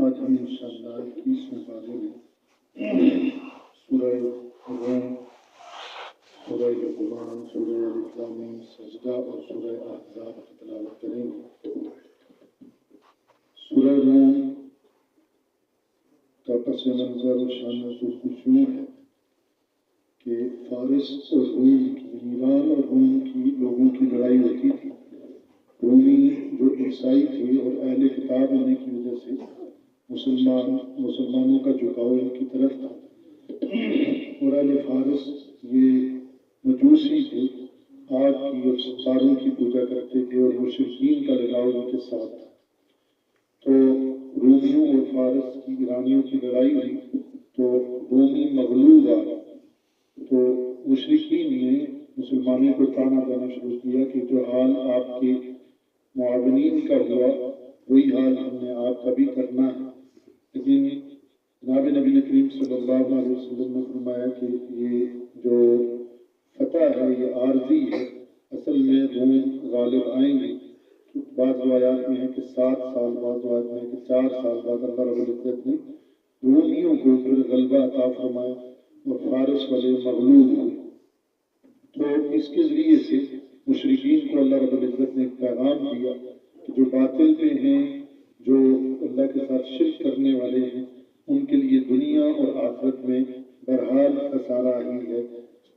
آج ہم انشاءاللہ 21ویں پارے میں سورہ روم، سورہ لقمان، سورہ الاسلام، سجدہ اور سورہ احزاب کی تلاوت کریں گے۔ سورہ روم کا پس منظر و شان نزول کچھ یوں ہے کہ فارس اور روم کی، ایران اور روم کی لوگوں کی لڑائی ہوتی تھی۔ رومی جو عیسائی تھے اور اہل کتاب ہونے کی وجہ سے مسلمانوں کا جھکاؤ ان کی طرف تھا، اور اہل فارس یہ مجوسی تھے، آگ کی اور ستاروں کی پوجا کرتے تھے اور مشرکین کا لگاؤ ان کے ساتھ تھا۔ تو رومیوں اور فارس کی ایرانیوں کی لڑائی ہوئی تو رومی مغلوب آئے، تو مشرکین نے مسلمانوں کو طعنہ دینا شروع کیا کہ جو حال آپ کے معاونین کا ہوا وہی حال ہم نے آپ کا بھی کرنا ہے۔ لیکن جناب نبی کریم صلی اللہ علیہ وسلم نے فرمایا کہ یہ جو فتح ہے یہ عارضی ہے، اصل میں روم غالب آئیں گے۔ بعض روایات میں ہے کہ 7 سال بعد، روایات میں ہے کہ 4 سال بعد اللہ رب العزت نے رومیوں کو پھر غلبہ عطا فرمایا اور فارس والے مغلوب ہوئے۔ تو اس کے ذریعے سے مشرکین کو اللہ رب العزت نے ایک پیغام دیا کہ جو باطل میں ہیں، جو اللہ کے ساتھ شرک کرنے والے ہیں، ان کے لیے دنیا اور آخرت میں بہرحال خسارہ ہی ہے۔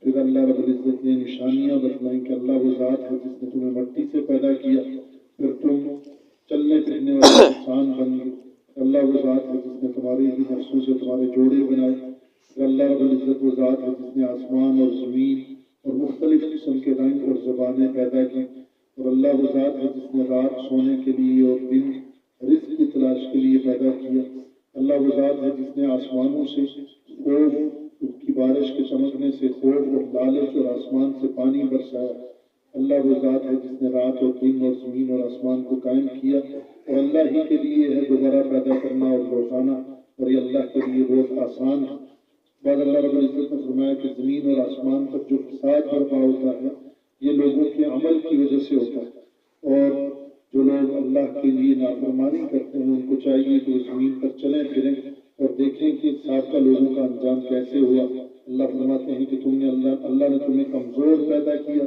پھر اللہ رب العزت نے نشانیاں بتلائیں کہ اللہ وہ ذات ہے جس نے تمہیں مٹی سے پیدا کیا، پھر تم چلنے پھرنے والے انسان بن گئے۔ اللہ وہ ذات ہے جس نے تمہارے ہی نفسوں سے تمہارے جوڑے بنائے۔ پھر اللہ رب العزت وہ ذات ہے جس نے آسمان اور زمین اور مختلف قسم کے رنگ اور زبانیں پیدا کی، اور اللہ وہ ذات ہے جس نے رات سونے کے لیے اور دن رزق کی تلاش کے لیے پیدا کیا۔ اللہ وہ ذات ہے جس نے آسمانوں سے خوف کی بارش کے چمکنے سے خوف اور لالچ اور آسمان سے پانی برسایا۔ اللہ وہ ذات ہے جس نے رات اور دن اور زمین اور آسمان کو قائم کیا، اور اللہ ہی کے لیے ہے دوبارہ پیدا کرنا اور لوٹانا، اور یہ اللہ کے لیے بہت آسان ہے۔ بعد اللہ رب العزت نے فرمایا کہ زمین اور آسمان پر جو فساد برپا ہوتا ہے یہ لوگوں کے عمل کی وجہ سے ہوتا ہے، اور جو لوگ اللہ کے لیے نافرمانی کرتے ہیں ان کو چاہیے کہ وہ زمین پر چلیں پھریں اور دیکھیں کہ سابقہ لوگوں کا انجام کیسے ہوا۔ اللہ فرماتے ہیں کہ اللہ نے تمہیں کمزور پیدا کیا،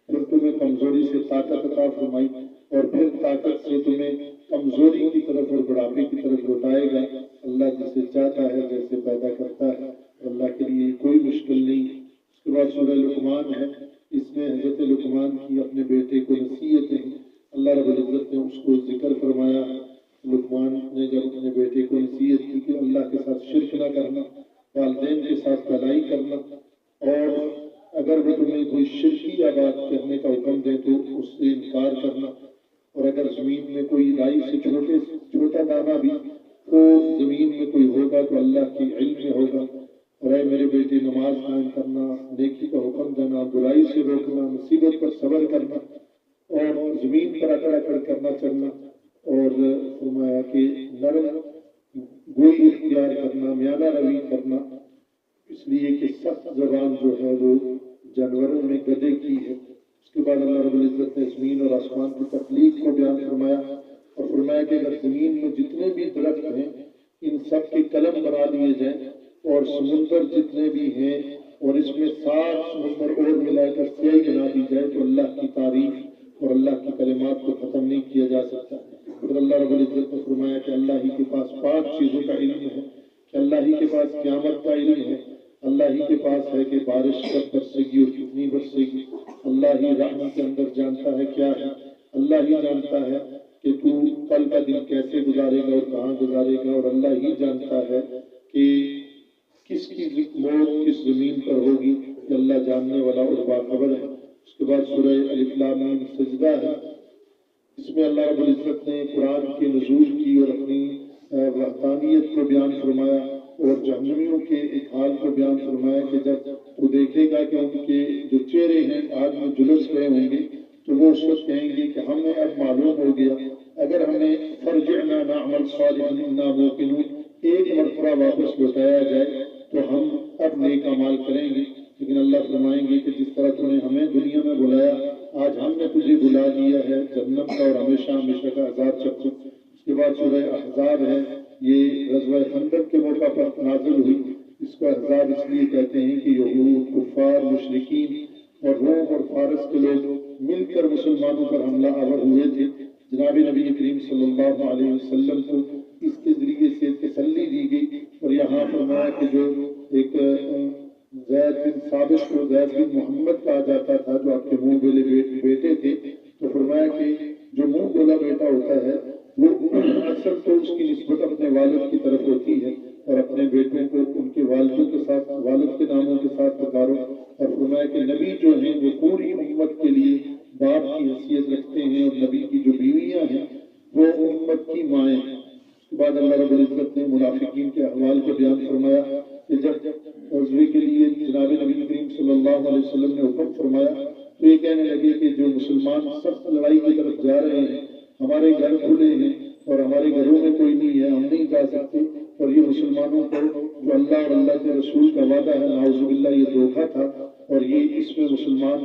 پھر تمہیں کمزوری سے طاقت عطا فرمائی، اور پھر طاقت سے تمہیں کمزوری کی طرف اور بڑھاپے کی طرف لوٹائے گا۔ اللہ جسے چاہتا ہے جیسے پیدا کرتا ہے، اللہ کے لیے کوئی مشکل نہیں۔ اس کے بعد سورہ لقمان ہے، اس میں حضرت لقمان کی اپنے بیٹے کو نصیحتیں ہیں۔ اللہ رب العزت نے اس کو ذکر فرمایا، لقمان نے جب اپنے بیٹے کو نصیحت کی کہ اللہ کے ساتھ شرک نہ کرنا، والدین کے ساتھ بھلائی کرنا، اور اگر وہ تمہیں کوئی شرکی بات کرنے کا حکم دے تو اس سے انکار کرنا، اور اگر زمین میں کوئی رائی سے چھوٹا دانہ بھی تو زمین میں کوئی ہوگا تو اللہ کی علم میں ہوگا، اور اے میرے بیٹے نماز قائم کرنا، نیکی کا حکم دینا، برائی سے روکنا، مصیبت پر صبر کرنا، اور زمین پر اکڑ اکڑ کرنا چلنا، اور فرمایا کہ نرم گوئی اختیار کرنا، میانہ روی کرنا، اس لیے کہ سخت زبان جو ہے وہ جانوروں میں گدھے کی ہے۔ اس کے بعد اللہ رب العزت نے زمین اور آسمان کی تخلیق کو بیان فرمایا، اور فرمایا کہ اگر زمین میں جتنے بھی درخت ہیں ان سب کے قلم بنا لیے جائیں، اور سمندر جتنے بھی ہیں اور اس میں 7 سمندر اور ملا کر سیاہی بنا دی جائے تو اللہ کی تعریف اور اللہ کی کلمات کو ختم نہیں کیا جا سکتا۔ پھر اللہ رب العزت نے فرمایا کہ اللہ ہی کے پاس 5 چیزوں کا علم ہے، کہ اللہ ہی کے پاس قیامت کا علم ہے، اللہ ہی کے پاس ہے کہ بارش کب برسے گی اور کتنی برسے گی، اللہ ہی رحم کے اندر جانتا ہے کیا ہے، اللہ ہی جانتا ہے کہ تو کل کا دن کیسے گزارے گا اور کہاں گزارے گا، اور اللہ ہی جانتا ہے کہ کس کی موت کس زمین پر ہوگی، کہ اللہ جاننے والا اور باخبر ہے۔ اس کے بعد سورہ الف لام میم سجدہ ہے، اس میں اللہ رب العزت نے قرآن کے نزول کی اور اپنی وحدانیت کو بیان فرمایا، اور جہنمیوں کے ایک حال کو بیان فرمایا کہ جب وہ دیکھے گا کہ ان کے جو چہرے ہیں آگ میں جلس گئے ہوں گے تو وہ اس وقت کہیں گے کہ ہمیں اب معلوم ہو گیا، اگر ہمیں فرجعنا نعمل صالحا انا موقنون ایک مرتبہ واپس لوٹایا جائے تو ہم اب نیک اعمال کریں گے۔ لیکن اللہ فرمائیں گے کہ جس طرح تم نے ہمیں دنیا میں بلایا، آج ہم نے تجھے بلا دیا ہے جہنم کا اور ہمیشہ ہمیشہ کا عذاب چکھو۔ اس کے بعد سورہ احزاب ہے، یہ غزوہ خندق کے موقع پر نازل ہوئی۔ اس کو احزاب اس لیے کہتے ہیں کہ یہود، کفار، مشرکین اور روم اور فارس کے لوگ مل کر مسلمانوں پر حملہ آور ہوئے تھے۔ جناب نبی کریم صلی اللہ علیہ وسلم کو اس کے ذریعے سے تسلی دی گئی، اور یہاں فرمایا کہ جو ایک زید بن ثابت کو زید بن محمد کہا جاتا تھا، جو آپ کے منہ بولے بیٹے تھے، تو فرمایا کہ جو منہ بولا بیٹا ہوتا ہے وہ اکثر تو اس کی نسبت اپنے والد کی طرف ہوتی ہے، اور اپنے بیٹوں کو ان کے والدوں کے ساتھ، والد کے ناموں کے ساتھ پکارو۔ اور فرمایا کہ نبی جو ہیں وہ پوری امت کے لیے باپ کی حیثیت رکھتے ہیں، اور نبی کی جو بیویاں ہیں وہ امت کی مائیں ہیں۔ اس کے بعد اللہ رب العزت نے منافقین کے احوال کو بیان فرمایا کہ جب غزوے کے لیے جناب نبی کریم صلی اللہ علیہ وسلم نے حکم فرمایا تو یہ کہنے لگے کہ جو مسلمان سخت لڑائی کی طرف جا رہے ہیں، ہمارے گھر کھلے ہیں اور ہمارے گھروں میں کوئی نہیں ہے، ہم نہیں جا سکتے، اور یہ مسلمانوں کو جو اللہ اور اللہ کے رسول کا وعدہ ہے، نعوذ باللہ یہ دھوکہ تھا، اور یہ اس میں مسلمان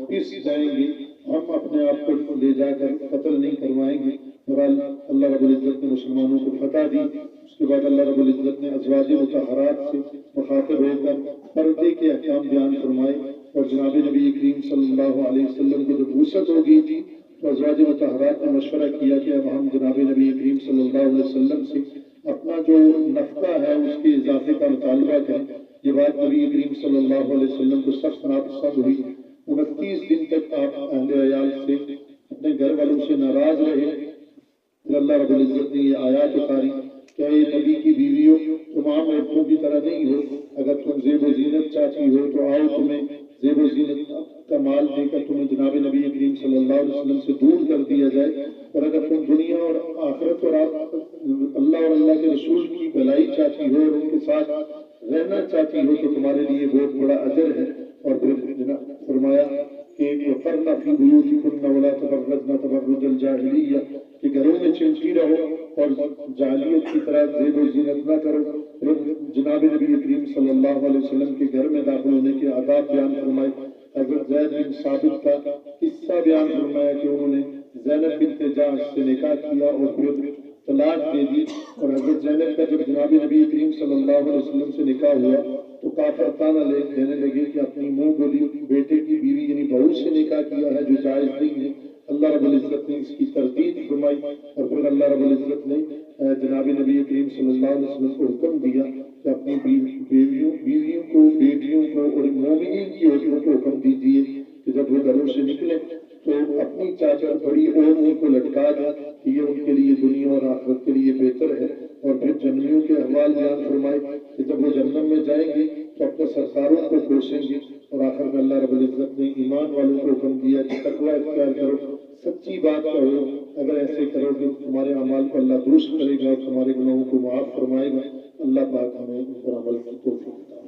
پس جائیں گے، ہم اپنے آپ کو لے جا کر قتل نہیں کروائیں گے۔ اور اللہ رب العزت نے مسلمانوں کو فتح دی۔ اس کے بعد اللہ رب العزت نے ازواج مطہرات سے مخاطب ہو کر پردے کے احکام بیان فرمائے، اور جناب نبی کریم صلی اللہ علیہ وسلم کو جب وسعت ہو گئی تھی تو ازواج مطہرات نے مشورہ کیا کہ اب ہم جناب نبی کریم صلی اللہ علیہ وسلم سے اپنا جو نفقہ ہے اس کے اضافے کا مطالبہ کریں۔ یہ بات نبی کریم صلی اللہ علیہ وسلم کو سخت ناپسند ہوئی۔ 29 دن تک آپ اہل عیال سے، اپنے گھر والوں سے ناراض رہے۔ پھر اللہ رب العزت نے یہ آیات اتاری کہ اے نبی کی بیویوں، تم عام عورتوں کی طرح نہیں ہو، اگر تم زیب و زینت چاہتی ہو تو آؤ، تمہیں زیب و زینت کا مال دے کر تمہیں جناب نبی کریم صلی اللہ علیہ وسلم سے دور کر دیا جائے، اور اگر تم دنیا اور آخرت اور اللہ اور اللہ کے رسول کی بھلائی چاہتی ہو اور ان کے ساتھ رہنا چاہتی ہو تو تمہارے لیے بہت بڑا اجر ہے۔ اور پھر جناب فرمایا کہ وَقَرْنَ فِي بُيُوتِكُنَّ وَلَا تَبَرَّجْنَ تَبَرُّجَ الْجَاهِلِيَّةِ، کہ گھروں میں چمکی رہو اور جاہلیت کی طرح زیب و زینت نہ کرو۔ پھر جناب نبی کریم صلی اللہ علیہ وسلم کے گھر میں داخل ہونے کے آداب بیان فرمائے۔ حضرت زید بن ثابت کا قصہ بیان فرمایا کہ انہوں نے زینب بنت جحش سے نکاح کیا اور پھر طلاق دے دی، اور حضرت زینب کا جب جناب نبی کریم صلی اللہ علیہ وسلم سے نکاح ہوا تو کافر تانا دینے لگے کہ اپنی منہ بولی بیٹے کی بیوی یعنی بہو سے نکاح کیا ہے جو جائز نہیں ہے۔ اللہ رب العزت نے اس کی تردید فرمائی، اور پھر اللہ رب العزت نے جناب نبی کریم صلی اللہ علیہ وسلم کو حکم دیا کہ اپنی بیویوں کو، بیٹیوں کو اور مومنین کی عورتوں کو حکم دیجیے کہ جب وہ گھروں سے نکلے تو اپنی چادر بڑی اوڑھنے کو لٹکا دیں کہ یہ ان کے لیے دنیا اور آخرت کے لیے بہتر ہے۔ اور پھر جنمیوں کے احوال بیان فرمائے کہ جب وہ جہنم میں جائیں گے تو اپنے سرکاروں کو کوسیں گے، اور آخر میں اللہ رب العزت نے ایمان والوں کو حکم دیا کہ تقویٰ اختیار کرو، سچی بات کہو، اگر ایسے کرو گے تمہارے اعمال کو اللہ درست کرے گا اور تمہارے گناہوں کو معاف فرمائے گا۔ اللہ پاک ہمیں ان پر عمل کی توفیق عطا فرمائے۔